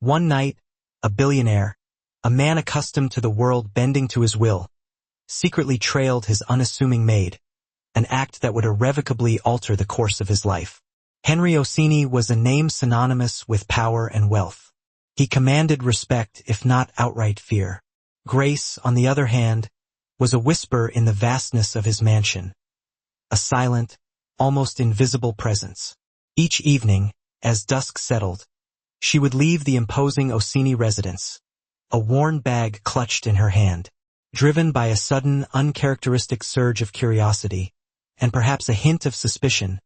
One night, a billionaire, a man accustomed to the world bending to his will, secretly trailed his unassuming maid, an act that would irrevocably alter the course of his life. Henry Orsini was a name synonymous with power and wealth. He commanded respect, if not outright fear. Grace, on the other hand, was a whisper in the vastness of his mansion, a silent, almost invisible presence. Each evening, as dusk settled, she would leave the imposing Orsini residence, a worn bag clutched in her hand. Driven by a sudden, uncharacteristic surge of curiosity, and perhaps a hint of suspicion,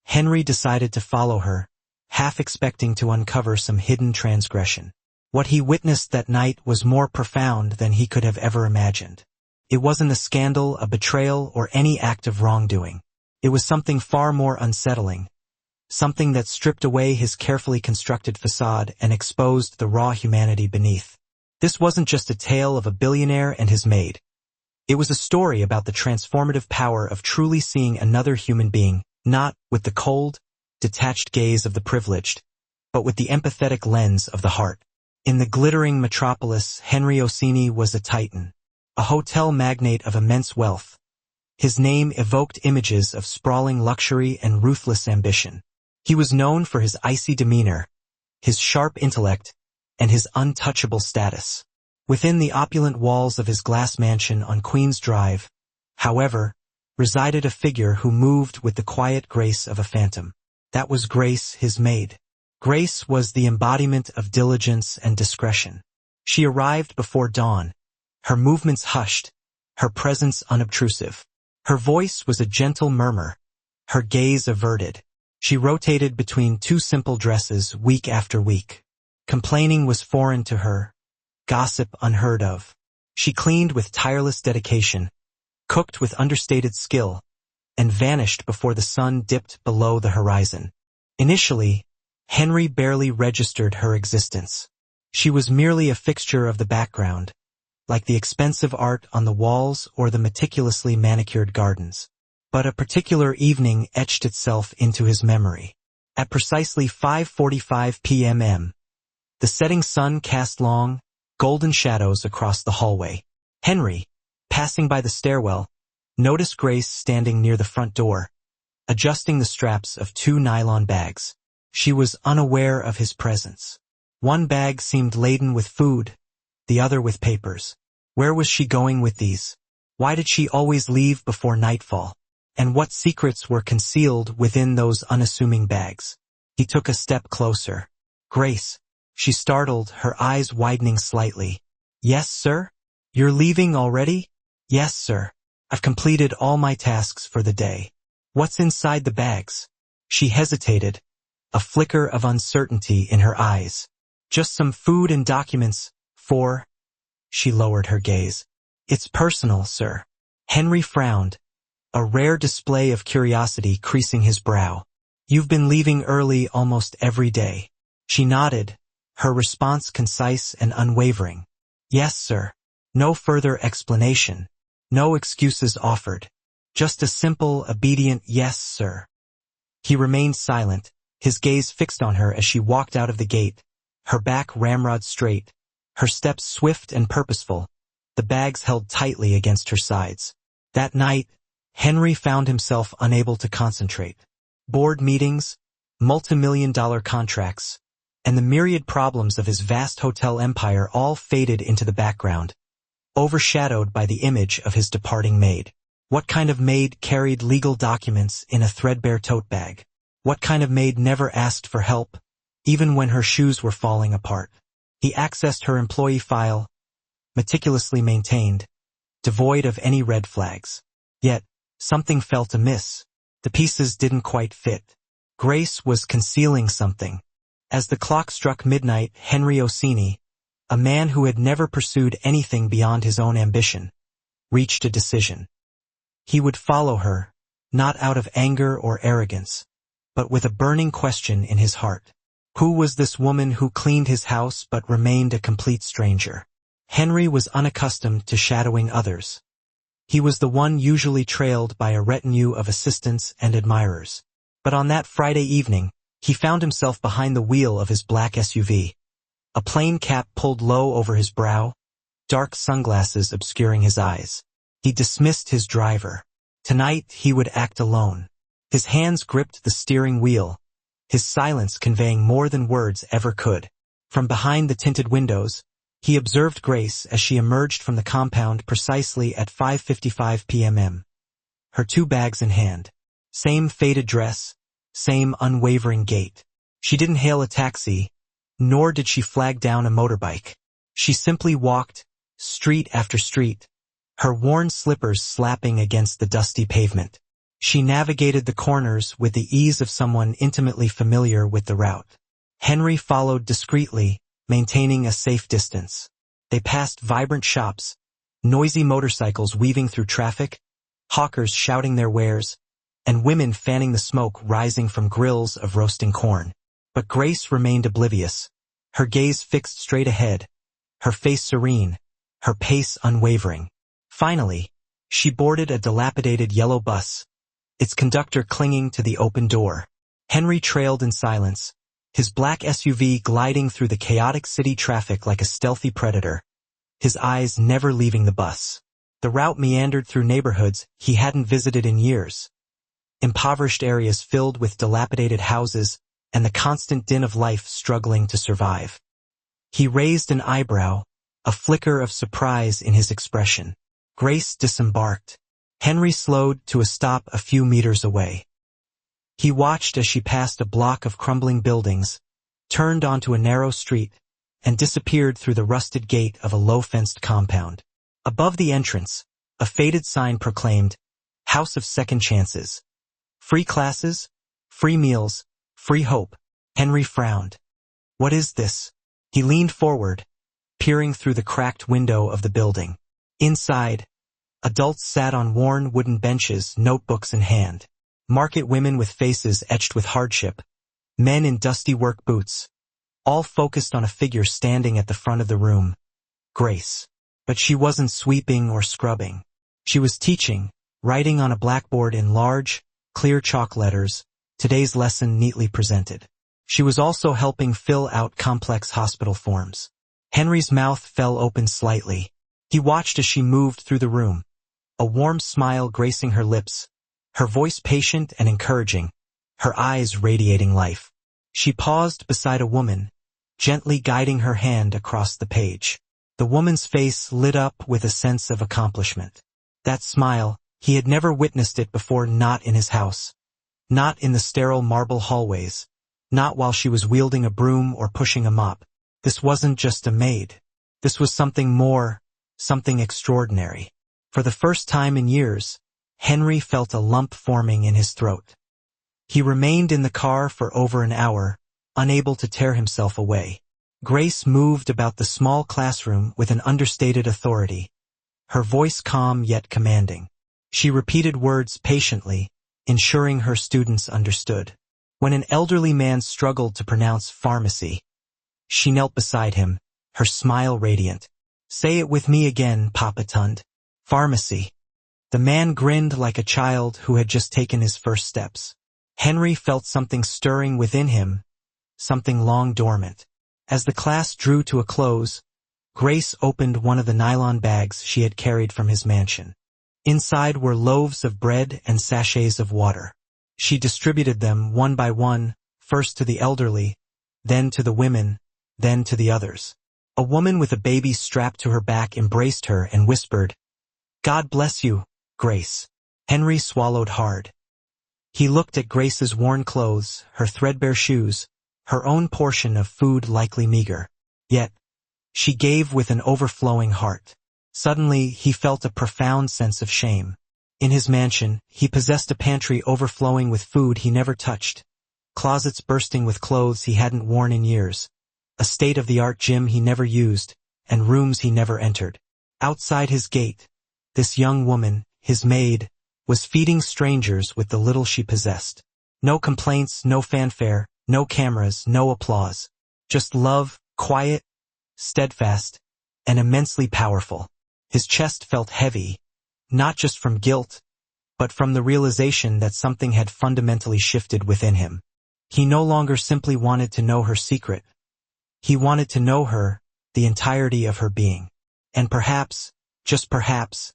Henry decided to follow her, half expecting to uncover some hidden transgression. What he witnessed that night was more profound than he could have ever imagined. It wasn't a scandal, a betrayal, or any act of wrongdoing. It was something far more unsettling, something that stripped away his carefully constructed facade and exposed the raw humanity beneath. This wasn't just a tale of a billionaire and his maid. It was a story about the transformative power of truly seeing another human being, not with the cold, detached gaze of the privileged, but with the empathetic lens of the heart. In the glittering metropolis, Henry Orsini was a titan, a hotel magnate of immense wealth. His name evoked images of sprawling luxury and ruthless ambition. He was known for his icy demeanor, his sharp intellect, and his untouchable status. Within the opulent walls of his glass mansion on Queen's Drive, however, resided a figure who moved with the quiet grace of a phantom. That was Grace, his maid. Grace was the embodiment of diligence and discretion. She arrived before dawn, her movements hushed, her presence unobtrusive. Her voice was a gentle murmur, her gaze averted. She rotated between two simple dresses week after week. Complaining was foreign to her, gossip unheard of. She cleaned with tireless dedication, cooked with understated skill, and vanished before the sun dipped below the horizon. Initially, Henry barely registered her existence. She was merely a fixture of the background, like the expensive art on the walls or the meticulously manicured gardens. But a particular evening etched itself into his memory. At precisely 5:45 p.m., the setting sun cast long, golden shadows across the hallway. Henry, passing by the stairwell, noticed Grace standing near the front door, adjusting the straps of two nylon bags. She was unaware of his presence. One bag seemed laden with food, the other with papers. Where was she going with these? Why did she always leave before nightfall? And what secrets were concealed within those unassuming bags? He took a step closer. Grace, she startled, her eyes widening slightly. Yes, sir? You're leaving already? Yes, sir. I've completed all my tasks for the day. What's inside the bags? She hesitated, a flicker of uncertainty in her eyes. Just some food and documents, for... She lowered her gaze. It's personal, sir. Henry frowned, a rare display of curiosity creasing his brow. You've been leaving early almost every day. She nodded, her response concise and unwavering. Yes, sir. No further explanation. No excuses offered. Just a simple, obedient yes, sir. He remained silent, his gaze fixed on her as she walked out of the gate, her back ramrod straight, her steps swift and purposeful, the bags held tightly against her sides. That night, Henry found himself unable to concentrate. Board meetings, multi-million-dollar contracts, and the myriad problems of his vast hotel empire all faded into the background, overshadowed by the image of his departing maid. What kind of maid carried legal documents in a threadbare tote bag? What kind of maid never asked for help, even when her shoes were falling apart? He accessed her employee file, meticulously maintained, devoid of any red flags. Yet, something felt amiss. The pieces didn't quite fit. Grace was concealing something. As the clock struck midnight, Henry Orsini, a man who had never pursued anything beyond his own ambition, reached a decision. He would follow her, not out of anger or arrogance, but with a burning question in his heart. Who was this woman who cleaned his house but remained a complete stranger? Henry was unaccustomed to shadowing others. He was the one usually trailed by a retinue of assistants and admirers. But on that Friday evening, he found himself behind the wheel of his black SUV, a plain cap pulled low over his brow, dark sunglasses obscuring his eyes. He dismissed his driver. Tonight he would act alone. His hands gripped the steering wheel, his silence conveying more than words ever could. From behind the tinted windows, he observed Grace as she emerged from the compound precisely at 5:55 p.m. Her 2 bags in hand. Same faded dress, same unwavering gait. She didn't hail a taxi, nor did she flag down a motorbike. She simply walked, street after street, her worn slippers slapping against the dusty pavement. She navigated the corners with the ease of someone intimately familiar with the route. Henry followed discreetly, maintaining a safe distance. They passed vibrant shops, noisy motorcycles weaving through traffic, hawkers shouting their wares, and women fanning the smoke rising from grills of roasting corn. But Grace remained oblivious, her gaze fixed straight ahead, her face serene, her pace unwavering. Finally, she boarded a dilapidated yellow bus, its conductor clinging to the open door. Henry trailed in silence, his black SUV gliding through the chaotic city traffic like a stealthy predator, his eyes never leaving the bus. The route meandered through neighborhoods he hadn't visited in years, impoverished areas filled with dilapidated houses and the constant din of life struggling to survive. He raised an eyebrow, a flicker of surprise in his expression. Grace disembarked. Henry slowed to a stop a few meters away. He watched as she passed a block of crumbling buildings, turned onto a narrow street, and disappeared through the rusted gate of a low-fenced compound. Above the entrance, a faded sign proclaimed, "House of Second Chances. Free classes, free meals, free hope." Henry frowned. What is this? He leaned forward, peering through the cracked window of the building. Inside, adults sat on worn wooden benches, notebooks in hand. Market women with faces etched with hardship, men in dusty work boots, all focused on a figure standing at the front of the room. Grace. But she wasn't sweeping or scrubbing. She was teaching, writing on a blackboard in large, clear chalk letters, today's lesson neatly presented. She was also helping fill out complex hospital forms. Henry's mouth fell open slightly. He watched as she moved through the room, a warm smile gracing her lips, her voice patient and encouraging, her eyes radiating life. She paused beside a woman, gently guiding her hand across the page. The woman's face lit up with a sense of accomplishment. That smile, he had never witnessed it before, not in his house, not in the sterile marble hallways, not while she was wielding a broom or pushing a mop. This wasn't just a maid. This was something more, something extraordinary. For the first time in years, Henry felt a lump forming in his throat. He remained in the car for over an hour, unable to tear himself away. Grace moved about the small classroom with an understated authority, her voice calm yet commanding. She repeated words patiently, ensuring her students understood. When an elderly man struggled to pronounce pharmacy, she knelt beside him, her smile radiant. "Say it with me again, Papa Tund. Pharmacy." The man grinned like a child who had just taken his first steps. Henry felt something stirring within him, something long dormant. As the class drew to a close, Grace opened one of the nylon bags she had carried from his mansion. Inside were loaves of bread and sachets of water. She distributed them one by one, first to the elderly, then to the women, then to the others. A woman with a baby strapped to her back embraced her and whispered, "God bless you, Grace." Henry swallowed hard. He looked at Grace's worn clothes, her threadbare shoes, her own portion of food likely meager. Yet, she gave with an overflowing heart. Suddenly, he felt a profound sense of shame. In his mansion, he possessed a pantry overflowing with food he never touched, closets bursting with clothes he hadn't worn in years, a state-of-the-art gym he never used, and rooms he never entered. Outside his gate, this young woman, his maid, was feeding strangers with the little she possessed. No complaints, no fanfare, no cameras, no applause. Just love, quiet, steadfast, and immensely powerful. His chest felt heavy, not just from guilt, but from the realization that something had fundamentally shifted within him. He no longer simply wanted to know her secret. He wanted to know her, the entirety of her being. And perhaps, just perhaps,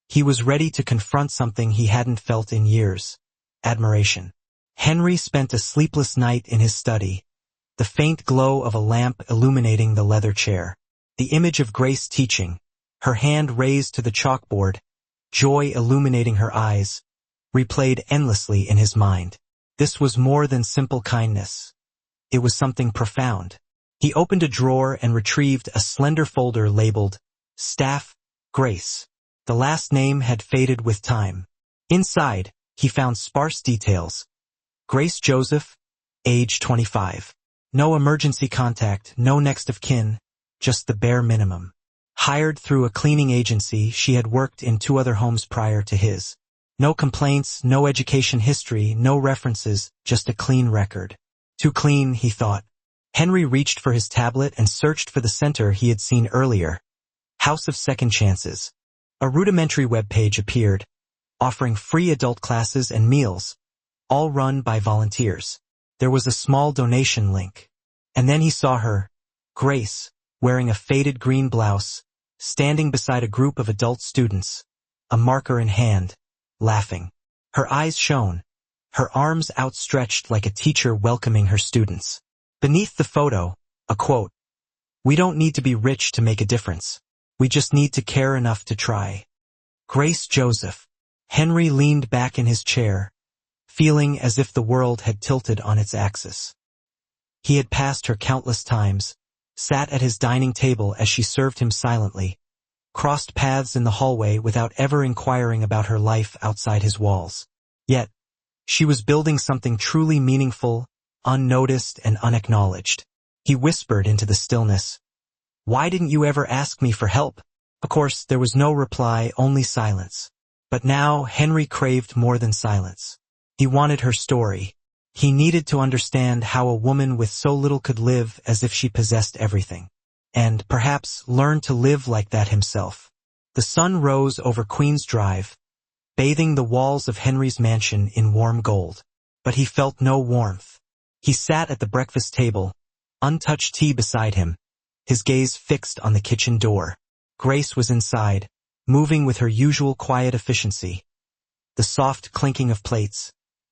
he was ready to confront something he hadn't felt in years: admiration. Henry spent a sleepless night in his study, the faint glow of a lamp illuminating the leather chair. The image of Grace teaching, her hand raised to the chalkboard, joy illuminating her eyes, replayed endlessly in his mind. This was more than simple kindness. It was something profound. He opened a drawer and retrieved a slender folder labeled Staff, Grace. The last name had faded with time. Inside, he found sparse details. Grace Joseph, age 25. No emergency contact, no next of kin, just the bare minimum. Hired through a cleaning agency, she had worked in 2 other homes prior to his. No complaints, no education history, no references, just a clean record. Too clean, he thought. Henry reached for his tablet and searched for the center he had seen earlier. House of Second Chances. A rudimentary webpage appeared, offering free adult classes and meals, all run by volunteers. There was a small donation link. And then he saw her, Grace, wearing a faded green blouse, standing beside a group of adult students, a marker in hand, laughing. Her eyes shone, her arms outstretched like a teacher welcoming her students. Beneath the photo, a quote: "We don't need to be rich to make a difference. We just need to care enough to try." Grace Joseph. Henry leaned back in his chair, feeling as if the world had tilted on its axis. He had passed her countless times, sat at his dining table as she served him silently, crossed paths in the hallway without ever inquiring about her life outside his walls. Yet, she was building something truly meaningful, unnoticed and unacknowledged. He whispered into the stillness, "Why didn't you ever ask me for help?" Of course, there was no reply, only silence. But now Henry craved more than silence. He wanted her story. He needed to understand how a woman with so little could live as if she possessed everything. And, perhaps, learn to live like that himself. The sun rose over Queen's Drive, bathing the walls of Henry's mansion in warm gold. But he felt no warmth. He sat at the breakfast table, untouched tea beside him, his gaze fixed on the kitchen door. Grace was inside, moving with her usual quiet efficiency. The soft clinking of plates,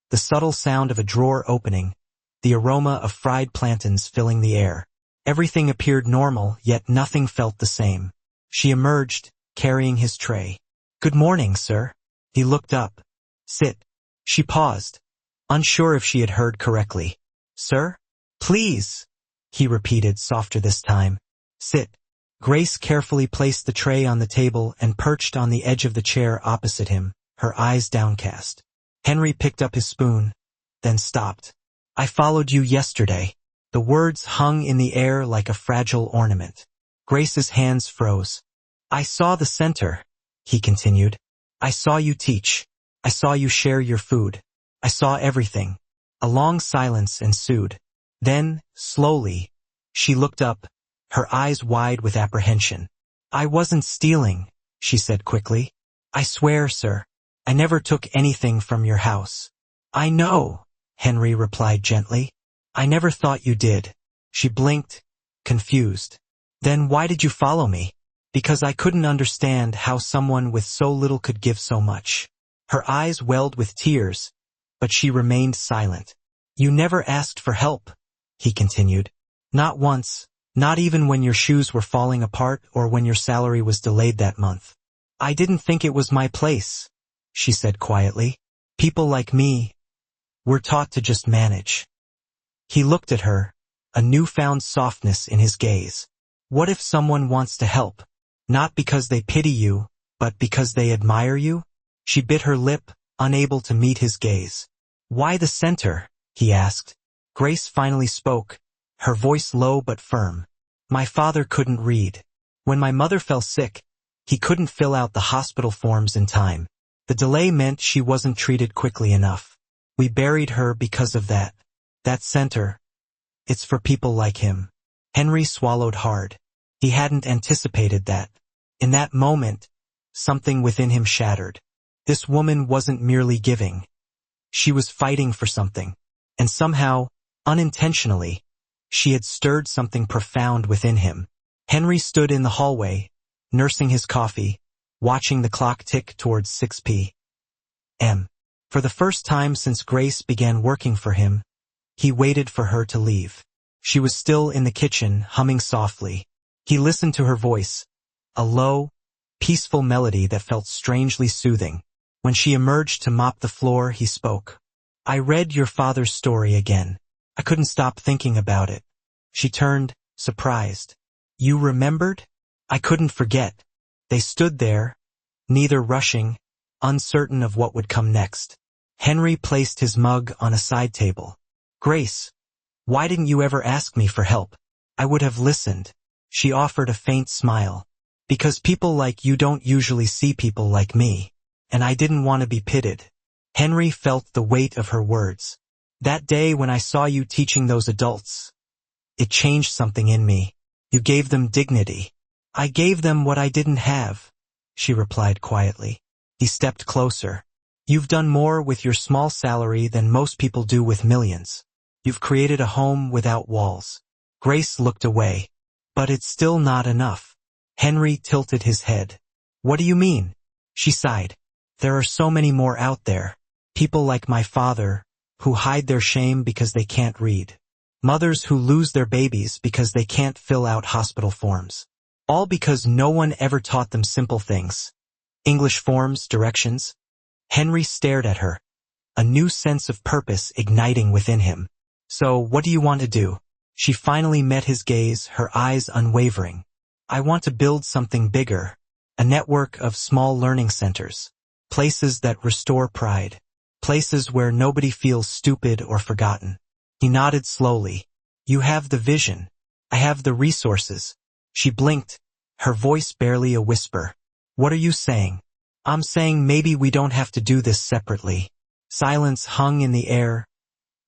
the subtle sound of a drawer opening, the aroma of fried plantains filling the air. Everything appeared normal, yet nothing felt the same. She emerged, carrying his tray. "Good morning, sir." He looked up. "Sit." She paused, unsure if she had heard correctly. "Sir? Please," he repeated, softer this time. "Sit." Grace carefully placed the tray on the table and perched on the edge of the chair opposite him, her eyes downcast. Henry picked up his spoon, then stopped. "I followed you yesterday." The words hung in the air like a fragile ornament. Grace's hands froze. "I saw the center," he continued. "I saw you teach. I saw you share your food. I saw everything." A long silence ensued. Then, slowly, she looked up, her eyes wide with apprehension. "I wasn't stealing," she said quickly. "I swear, sir, I never took anything from your house." "I know," Henry replied gently. "I never thought you did." She blinked, confused. "Then why did you follow me?" "Because I couldn't understand how someone with so little could give so much." Her eyes welled with tears, but she remained silent. "You never asked for help," he continued. "Not once, not even when your shoes were falling apart or when your salary was delayed that month." "I didn't think it was my place," she said quietly. "People like me, we're taught to just manage." He looked at her, a newfound softness in his gaze. "What if someone wants to help, not because they pity you, but because they admire you?" She bit her lip, unable to meet his gaze. "Why the center?" he asked. Grace finally spoke, her voice low but firm. "My father couldn't read. When my mother fell sick, he couldn't fill out the hospital forms in time. The delay meant she wasn't treated quickly enough. We buried her because of that. That center, it's for people like him." Henry swallowed hard. He hadn't anticipated that. In that moment, something within him shattered. This woman wasn't merely giving. She was fighting for something. And somehow, unintentionally, She had stirred something profound within him. Henry stood in the hallway, nursing his coffee, watching the clock tick towards 6 p.m. For the first time since Grace began working for him, he waited for her to leave. She was still in the kitchen, humming softly. He listened to her voice, a low, peaceful melody that felt strangely soothing. When she emerged to mop the floor, he spoke. "I read your father's story again. I couldn't stop thinking about it." She turned, surprised. "You remembered?" "I couldn't forget." They stood there, neither rushing, uncertain of what would come next. Henry placed his mug on a side table. "Grace, why didn't you ever ask me for help? I would have listened." She offered a faint smile. "Because people like you don't usually see people like me. And I didn't want to be pitted." Henry felt the weight of her words. "That day when I saw you teaching those adults, it changed something in me. You gave them dignity." "I gave them what I didn't have," she replied quietly. He stepped closer. "You've done more with your small salary than most people do with millions. You've created a home without walls." Grace looked away. "But it's still not enough." Henry tilted his head. "What do you mean?" She sighed. "There are so many more out there. People like my father, who hide their shame because they can't read. Mothers who lose their babies because they can't fill out hospital forms. All because no one ever taught them simple things. English forms, directions." Henry stared at her, a new sense of purpose igniting within him. "So, what do you want to do?" She finally met his gaze, her eyes unwavering. "I want to build something bigger, a network of small learning centers, places that restore pride, places where nobody feels stupid or forgotten." He nodded slowly. "You have the vision. I have the resources." She blinked, her voice barely a whisper. "What are you saying?" "I'm saying maybe we don't have to do this separately." Silence hung in the air,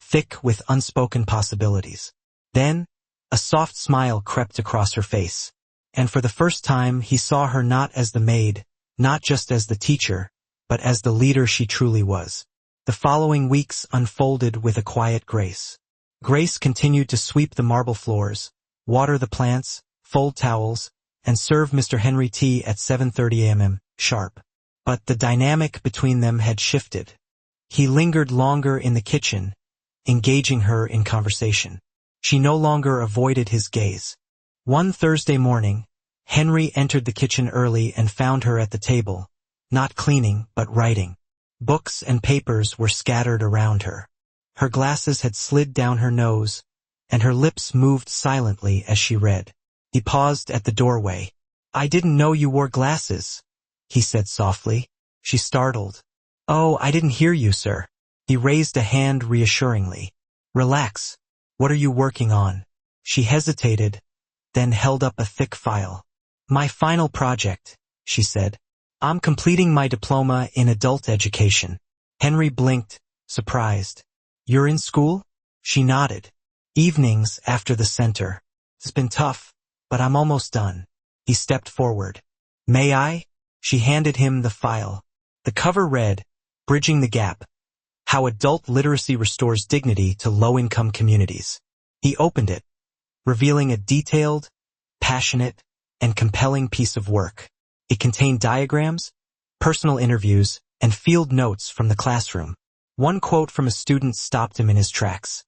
thick with unspoken possibilities. Then, a soft smile crept across her face. And for the first time, he saw her not as the maid, not just as the teacher, but as the leader she truly was. The following weeks unfolded with a quiet grace. Grace continued to sweep the marble floors, water the plants, fold towels, and serve Mr. Henry tea at 7:30 a.m. sharp. But the dynamic between them had shifted. He lingered longer in the kitchen, engaging her in conversation. She no longer avoided his gaze. One Thursday morning, Henry entered the kitchen early and found her at the table, not cleaning, but writing. Books and papers were scattered around her. Her glasses had slid down her nose, and her lips moved silently as she read. He paused at the doorway. "I didn't know you wore glasses," he said softly. She startled. "Oh, I didn't hear you, sir." He raised a hand reassuringly. "Relax. What are you working on?" She hesitated, then held up a thick file. "My final project," she said. "I'm completing my diploma in adult education." Henry blinked, surprised. "You're in school?" She nodded. "Evenings after the center. It's been tough, but I'm almost done." He stepped forward. "May I?" She handed him the file. The cover read, "Bridging the Gap: How Adult Literacy Restores Dignity to Low-Income Communities." He opened it, revealing a detailed, passionate, and compelling piece of work. It contained diagrams, personal interviews, and field notes from the classroom. One quote from a student stopped him in his tracks.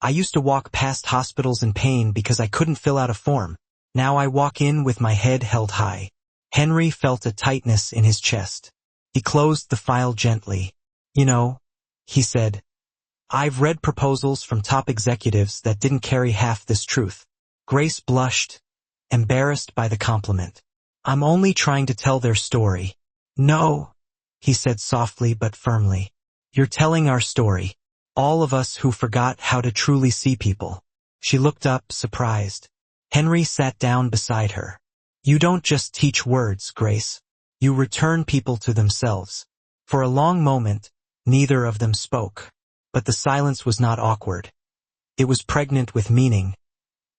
"I used to walk past hospitals in pain because I couldn't fill out a form. Now I walk in with my head held high." Henry felt a tightness in his chest. He closed the file gently. "You know," he said, "I've read proposals from top executives that didn't carry half this truth." Grace blushed, embarrassed by the compliment. "I'm only trying to tell their story." "No," he said softly but firmly. "You're telling our story. All of us who forgot how to truly see people." She looked up, surprised. Henry sat down beside her. "You don't just teach words, Grace. You return people to themselves." For a long moment, neither of them spoke. But the silence was not awkward. It was pregnant with meaning,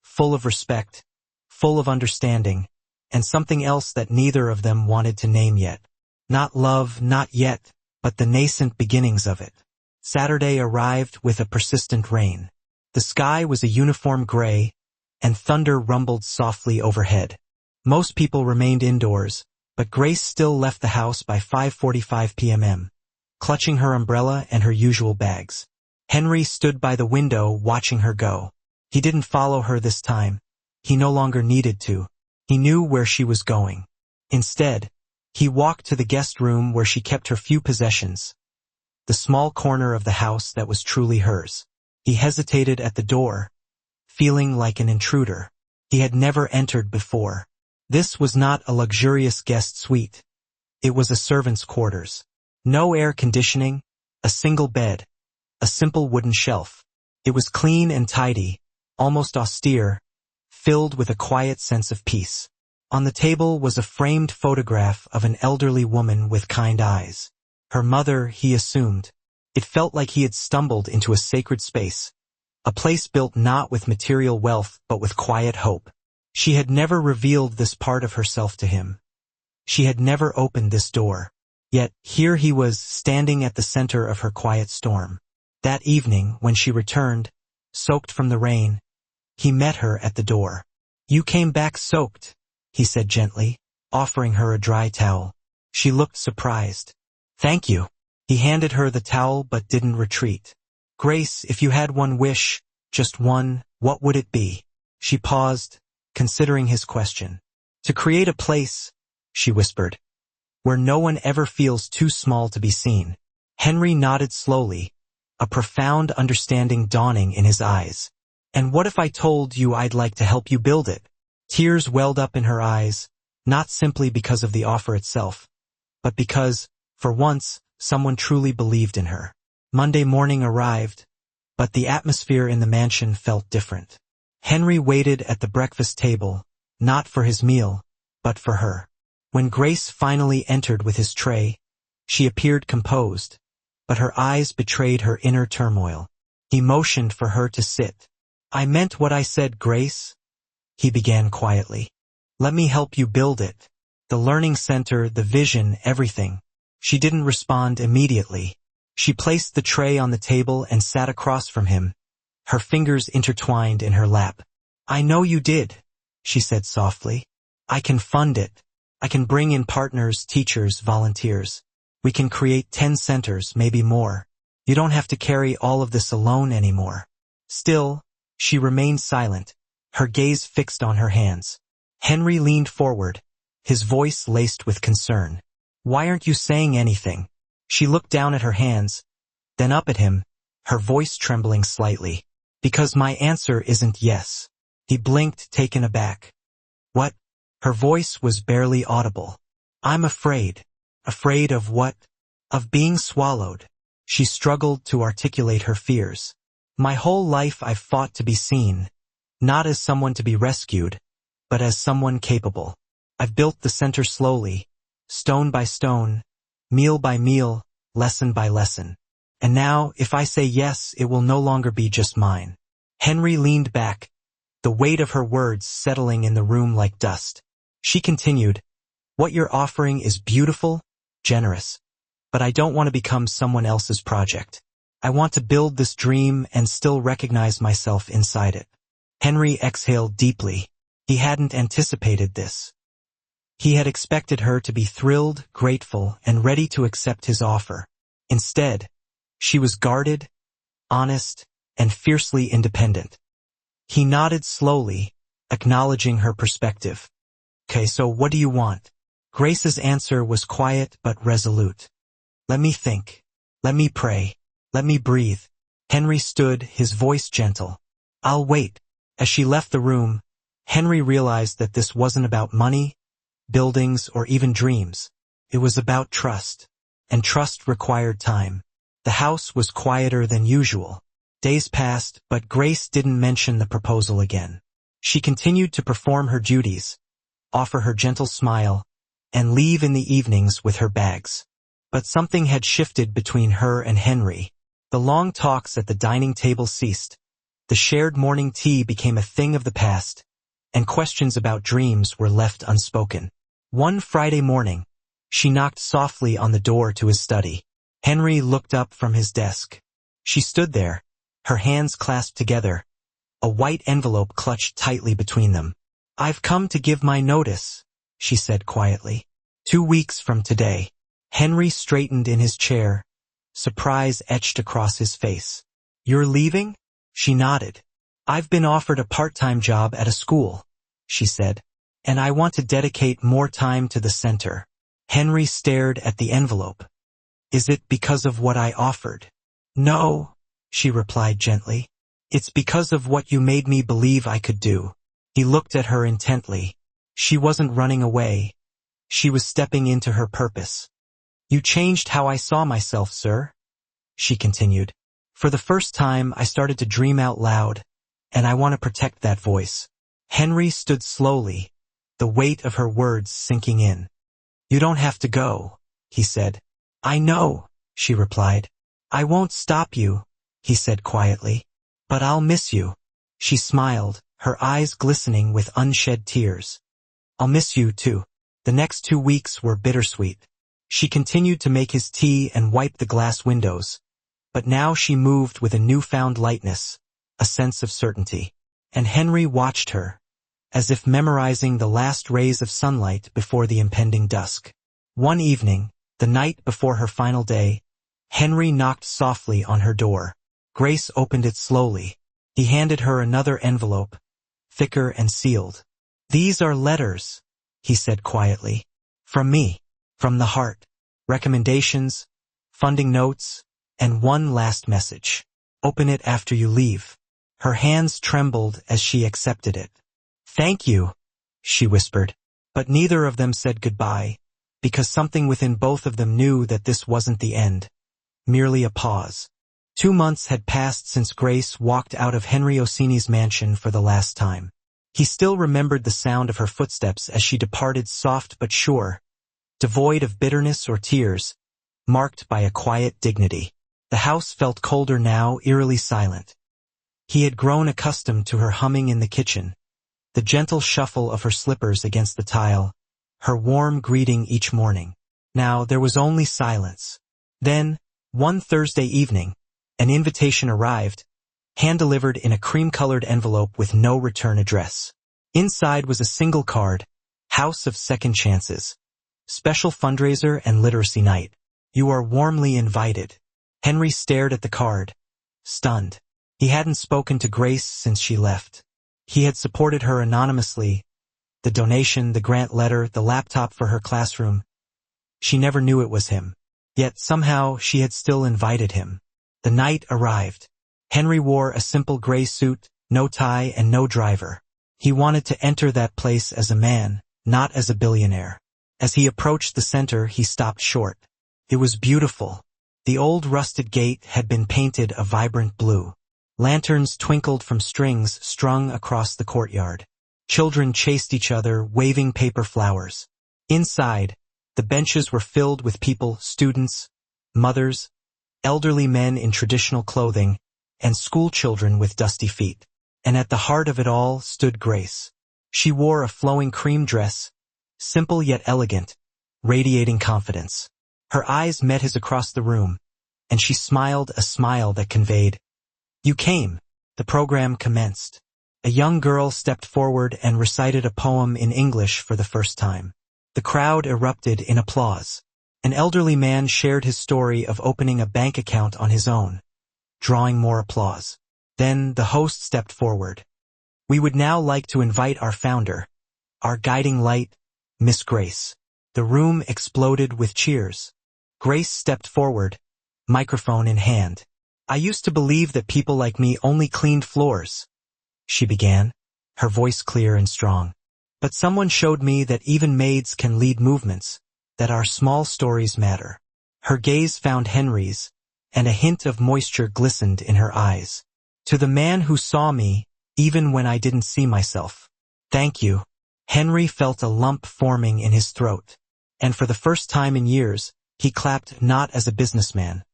full of respect, full of understanding, and something else that neither of them wanted to name yet. Not love, not yet, but the nascent beginnings of it. Saturday arrived with a persistent rain. The sky was a uniform gray, and thunder rumbled softly overhead. Most people remained indoors, but Grace still left the house by 5:45 p.m., clutching her umbrella and her usual bags. Henry stood by the window watching her go. He didn't follow her this time. He no longer needed to. He knew where she was going. Instead, he walked to the guest room where she kept her few possessions, the small corner of the house that was truly hers. He hesitated at the door, feeling like an intruder. He had never entered before. This was not a luxurious guest suite. It was a servant's quarters. No air conditioning, a single bed, a simple wooden shelf. It was clean and tidy, almost austere, filled with a quiet sense of peace. On the table was a framed photograph of an elderly woman with kind eyes. Her mother, he assumed. It felt like he had stumbled into a sacred space, a place built not with material wealth but with quiet hope. She had never revealed this part of herself to him. She had never opened this door. Yet, here he was, standing at the center of her quiet storm. That evening, when she returned, soaked from the rain, he met her at the door. "You came back soaked," he said gently, offering her a dry towel. She looked surprised. "Thank you." He handed her the towel but didn't retreat. "Grace, if you had one wish, just one, what would it be?" She paused, considering his question. "To create a place," she whispered, "where no one ever feels too small to be seen." Henry nodded slowly, a profound understanding dawning in his eyes. "And what if I told you I'd like to help you build it?" Tears welled up in her eyes, not simply because of the offer itself, but because, for once, someone truly believed in her. Monday morning arrived, but the atmosphere in the mansion felt different. Henry waited at the breakfast table, not for his meal, but for her. When Grace finally entered with his tray, she appeared composed, but her eyes betrayed her inner turmoil. He motioned for her to sit. "I meant what I said, Grace," he began quietly. "Let me help you build it. The learning center, the vision, everything." She didn't respond immediately. She placed the tray on the table and sat across from him, her fingers intertwined in her lap. "I know you did," she said softly. "I can fund it. I can bring in partners, teachers, volunteers. We can create 10 centers, maybe more. You don't have to carry all of this alone anymore." Still, she remained silent, her gaze fixed on her hands. Henry leaned forward, his voice laced with concern. "Why aren't you saying anything?" She looked down at her hands, then up at him, her voice trembling slightly. "Because my answer isn't yes." He blinked, taken aback. "What?" Her voice was barely audible. "I'm afraid." "Afraid of what?" "Of being swallowed." She struggled to articulate her fears. "My whole life I've fought to be seen, not as someone to be rescued, but as someone capable. I've built the center slowly, stone by stone, meal by meal, lesson by lesson. And now, if I say yes, it will no longer be just mine." Henry leaned back, the weight of her words settling in the room like dust. She continued, "What you're offering is beautiful, generous, but I don't want to become someone else's project. I want to build this dream and still recognize myself inside it." Henry exhaled deeply. He hadn't anticipated this. He had expected her to be thrilled, grateful, and ready to accept his offer. Instead, she was guarded, honest, and fiercely independent. He nodded slowly, acknowledging her perspective. "Okay, so what do you want?" Grace's answer was quiet but resolute. "Let me think. Let me pray. Let me breathe." Henry stood, his voice gentle. "I'll wait." As she left the room, Henry realized that this wasn't about money, buildings, or even dreams. It was about trust, and trust required time. The house was quieter than usual. Days passed, but Grace didn't mention the proposal again. She continued to perform her duties, offer her gentle smile, and leave in the evenings with her bags. But something had shifted between her and Henry. The long talks at the dining table ceased. The shared morning tea became a thing of the past, and questions about dreams were left unspoken. One Friday morning, she knocked softly on the door to his study. Henry looked up from his desk. She stood there, her hands clasped together, a white envelope clutched tightly between them. "I've come to give my notice," she said quietly. 2 weeks from today. Henry straightened in his chair, surprise etched across his face. "You're leaving?" She nodded. "I've been offered a part-time job at a school," she said, "and I want to dedicate more time to the center." Henry stared at the envelope. "Is it because of what I offered?" "No," she replied gently. "It's because of what you made me believe I could do." He looked at her intently. She wasn't running away. She was stepping into her purpose. "You changed how I saw myself, sir," she continued. "For the first time, I started to dream out loud, and I want to protect that voice." Henry stood slowly, the weight of her words sinking in. "You don't have to go," he said. "I know," she replied. "I won't stop you," he said quietly. "But I'll miss you." She smiled, her eyes glistening with unshed tears. "I'll miss you, too." The next 2 weeks were bittersweet. She continued to make his tea and wipe the glass windows, but now she moved with a newfound lightness, a sense of certainty. And Henry watched her, as if memorizing the last rays of sunlight before the impending dusk. One evening, the night before her final day, Henry knocked softly on her door. Grace opened it slowly. He handed her another envelope, thicker and sealed. "These are letters," he said quietly. "From me, from the heart. Recommendations, funding notes, and one last message. Open it after you leave." Her hands trembled as she accepted it. "Thank you," she whispered. But neither of them said goodbye, because something within both of them knew that this wasn't the end, merely a pause. 2 months had passed since Grace walked out of Henry Orsini's mansion for the last time. He still remembered the sound of her footsteps as she departed, soft but sure, devoid of bitterness or tears, marked by a quiet dignity. The house felt colder now, eerily silent. He had grown accustomed to her humming in the kitchen, the gentle shuffle of her slippers against the tile, her warm greeting each morning. Now there was only silence. Then, one Thursday evening, an invitation arrived, hand-delivered in a cream-colored envelope with no return address. Inside was a single card, House of Second Chances. Special fundraiser and literacy night. You are warmly invited. Henry stared at the card, stunned. He hadn't spoken to Grace since she left. He had supported her anonymously, the donation, the grant letter, the laptop for her classroom. She never knew it was him. Yet somehow she had still invited him. The night arrived. Henry wore a simple gray suit, no tie and no driver. He wanted to enter that place as a man, not as a billionaire. As he approached the center, he stopped short. It was beautiful. The old rusted gate had been painted a vibrant blue. Lanterns twinkled from strings strung across the courtyard. Children chased each other, waving paper flowers. Inside, the benches were filled with people, students, mothers, elderly men in traditional clothing, and school children with dusty feet. And at the heart of it all stood Grace. She wore a flowing cream dress, simple yet elegant, radiating confidence. Her eyes met his across the room, and she smiled a smile that conveyed, "You came." The program commenced. A young girl stepped forward and recited a poem in English for the first time. The crowd erupted in applause. An elderly man shared his story of opening a bank account on his own, drawing more applause. Then the host stepped forward. "We would now like to invite our founder, our guiding light, Miss Grace." The room exploded with cheers. Grace stepped forward, microphone in hand. "I used to believe that people like me only cleaned floors," she began, her voice clear and strong. "But someone showed me that even maids can lead movements, that our small stories matter." Her gaze found Henry's, and a hint of moisture glistened in her eyes. "To the man who saw me, even when I didn't see myself. Thank you." Henry felt a lump forming in his throat. And for the first time in years, he clapped not as a businessman,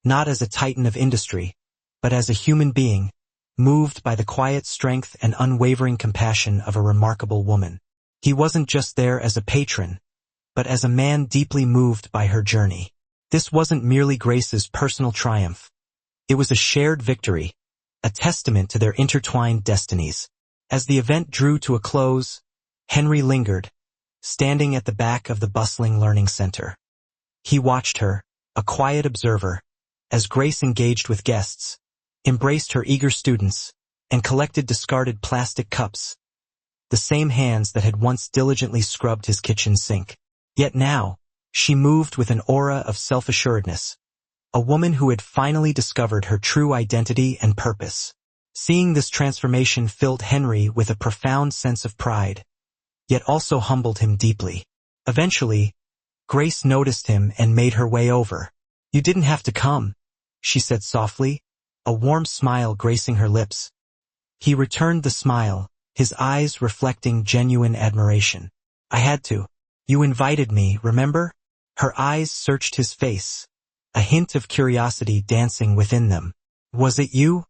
not as a titan of industry, but as a human being, moved by the quiet strength and unwavering compassion of a remarkable woman. He wasn't just there as a patron, but as a man deeply moved by her journey. This wasn't merely Grace's personal triumph. It was a shared victory, a testament to their intertwined destinies. As the event drew to a close, Henry lingered, standing at the back of the bustling learning center. He watched her, a quiet observer, as Grace engaged with guests, embraced her eager students, and collected discarded plastic cups, the same hands that had once diligently scrubbed his kitchen sink. Yet now, she moved with an aura of self-assuredness, a woman who had finally discovered her true identity and purpose. Seeing this transformation filled Henry with a profound sense of pride, yet also humbled him deeply. Eventually, Grace noticed him and made her way over. "You didn't have to come," she said softly, a warm smile gracing her lips. He returned the smile, his eyes reflecting genuine admiration. "I had to. You invited me, remember?" Her eyes searched his face, a hint of curiosity dancing within them. "Was it you?"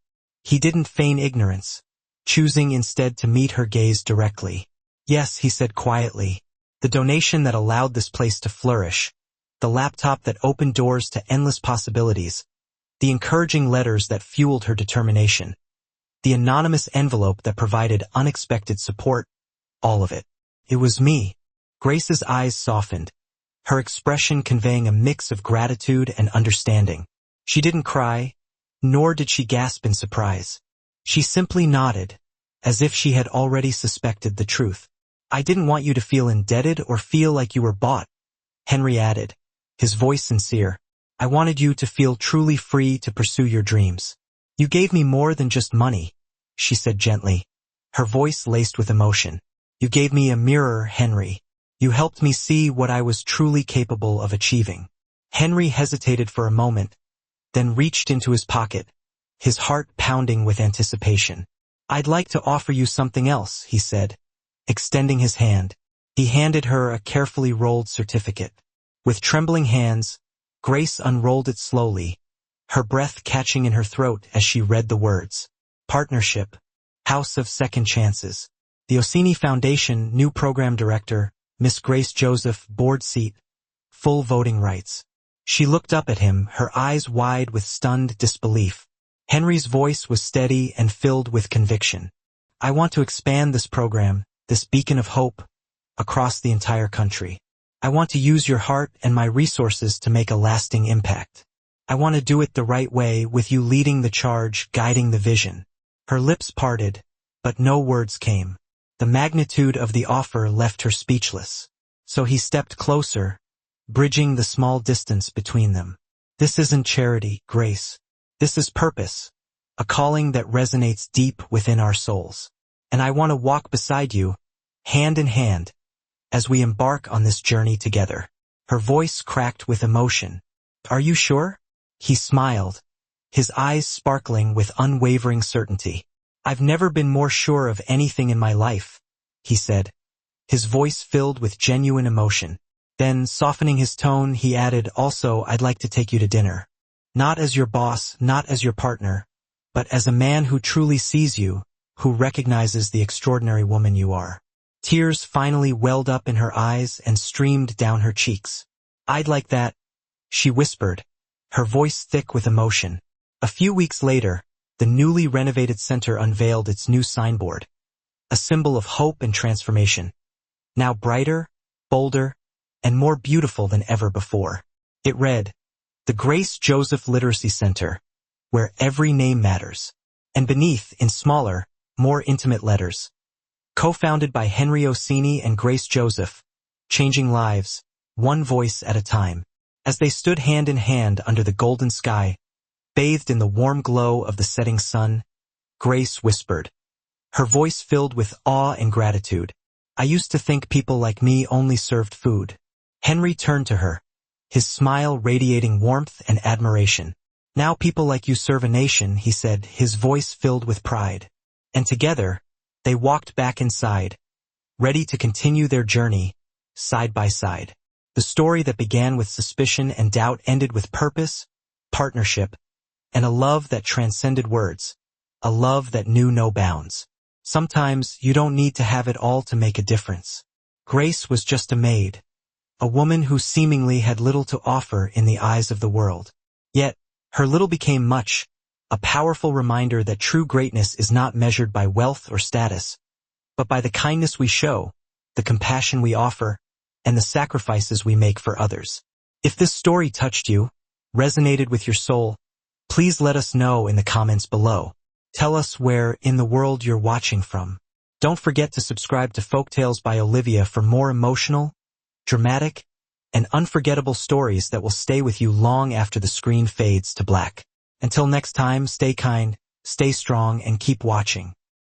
He didn't feign ignorance, choosing instead to meet her gaze directly. "Yes," he said quietly. The donation that allowed this place to flourish, the laptop that opened doors to endless possibilities, the encouraging letters that fueled her determination, the anonymous envelope that provided unexpected support, all of it. "It was me." Grace's eyes softened, her expression conveying a mix of gratitude and understanding. She didn't cry, nor did she gasp in surprise. She simply nodded, as if she had already suspected the truth. "I didn't want you to feel indebted or feel like you were bought," Henry added, his voice sincere. "I wanted you to feel truly free to pursue your dreams." "You gave me more than just money," she said gently, her voice laced with emotion. "You gave me a mirror, Henry. You helped me see what I was truly capable of achieving." Henry hesitated for a moment, then reached into his pocket, his heart pounding with anticipation. "I'd like to offer you something else," he said, extending his hand. He handed her a carefully rolled certificate. With trembling hands, Grace unrolled it slowly, her breath catching in her throat as she read the words. "Partnership, House of Second Chances. The Orsini Foundation, new program director, Miss Grace Joseph, board seat, full voting rights." She looked up at him, her eyes wide with stunned disbelief. Henry's voice was steady and filled with conviction. "I want to expand this program, this beacon of hope, across the entire country. I want to use your heart and my resources to make a lasting impact. I want to do it the right way, with you leading the charge, guiding the vision." Her lips parted, but no words came. The magnitude of the offer left her speechless. So he stepped closer, bridging the small distance between them. "This isn't charity, Grace. This is purpose, a calling that resonates deep within our souls. And I want to walk beside you, hand in hand, as we embark on this journey together." Her voice cracked with emotion. "Are you sure?" He smiled, his eyes sparkling with unwavering certainty. "I've never been more sure of anything in my life," he said, his voice filled with genuine emotion. Then, softening his tone, he added, "Also, I'd like to take you to dinner. Not as your boss, not as your partner, but as a man who truly sees you, who recognizes the extraordinary woman you are." Tears finally welled up in her eyes and streamed down her cheeks. "I'd like that," she whispered, her voice thick with emotion. A few weeks later, the newly renovated center unveiled its new signboard, a symbol of hope and transformation. Now brighter, bolder, and more beautiful than ever before. It read, "The Grace Joseph Literacy Center, where every name matters." And beneath, in smaller, more intimate letters, "Co-founded by Henry Orsini and Grace Joseph, changing lives, one voice at a time." As they stood hand in hand under the golden sky, bathed in the warm glow of the setting sun, Grace whispered, her voice filled with awe and gratitude, "I used to think people like me only served food." Henry turned to her, his smile radiating warmth and admiration. "Now people like you serve a nation," he said, his voice filled with pride. And together, they walked back inside, ready to continue their journey, side by side. The story that began with suspicion and doubt ended with purpose, partnership, and a love that transcended words, a love that knew no bounds. Sometimes you don't need to have it all to make a difference. Grace was just a maid, a woman who seemingly had little to offer in the eyes of the world. Yet, her little became much, a powerful reminder that true greatness is not measured by wealth or status, but by the kindness we show, the compassion we offer, and the sacrifices we make for others. If this story touched you, resonated with your soul, please let us know in the comments below. Tell us where in the world you're watching from. Don't forget to subscribe to Folktales by Olivia for more emotional, dramatic, and unforgettable stories that will stay with you long after the screen fades to black. Until next time, stay kind, stay strong, and keep watching.